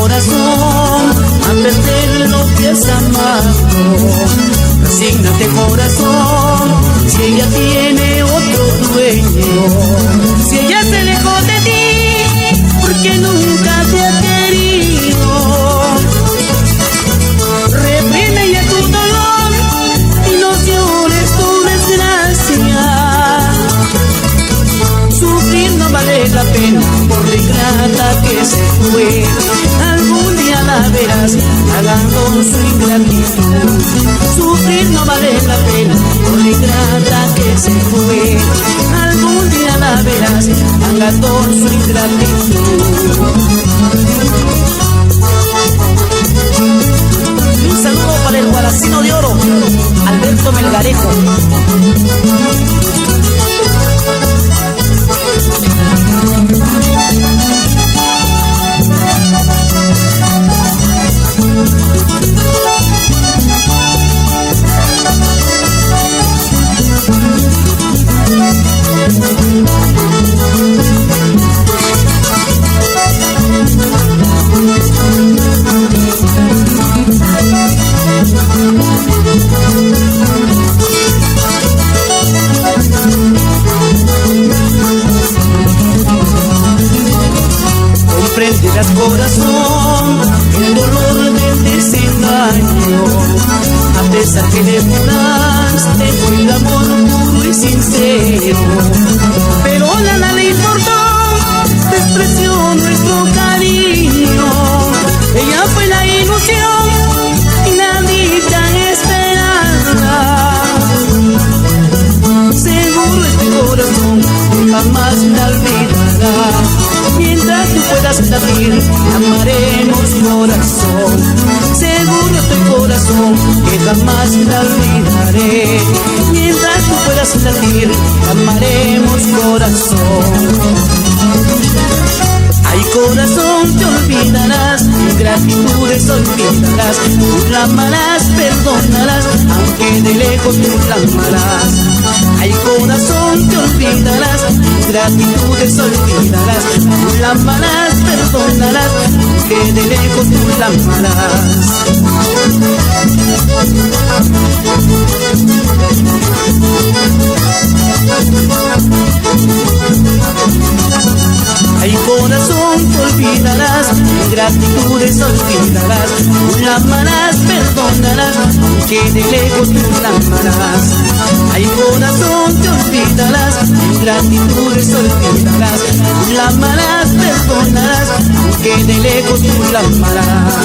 corazón a perder lo que has amado. Resígnate corazón, si ella tiene otro dueño. Si ella se alejó de ti, porque nunca te ha querido. Reprime ya tu dolor y no llores tu desgracia. Sufrir no vale la pena por la ingrata que se fue. Algún día la verás pagando su ingratitud. Sufrir no vale la pena por la ingrata que se fue. Algún día la verás pagando su ingratitud. Un saludo para el Guaracino de Oro, Alberto Melgarejo. Comprenderás corazón el dolor del desengaño, a pesar que le juraste fue el amor puro y sincero, pero nada le importó, despreció nuestro cariño. Ella fue la ilusión y la dicha esperanza. Seguro este corazón que jamás la olvidará. Mientras tú puedas latir, amaremos corazón. Seguro estoy corazón que jamás la olvidaré. Mientras tú puedas latir, amaremos corazón. Ay corazón, te olvidarás, ingratitudes olvidarás, tú la amarás, perdonarás, aunque de lejos tú la amarás. Ay corazón, te olvidarás, ingratitudes olvidarás, tú la amarás, perdonarás, aunque de lejos tú la amarás. Ay corazón, te olvidarás, ingratitudes olvidarás, tú la amarás, perdonarás, aunque de lejos tú la amarás. Ay corazón, te olvidarás, ingratitudes olvidarás, tú la amarás, perdonarás, aunque de lejos tú la amarás.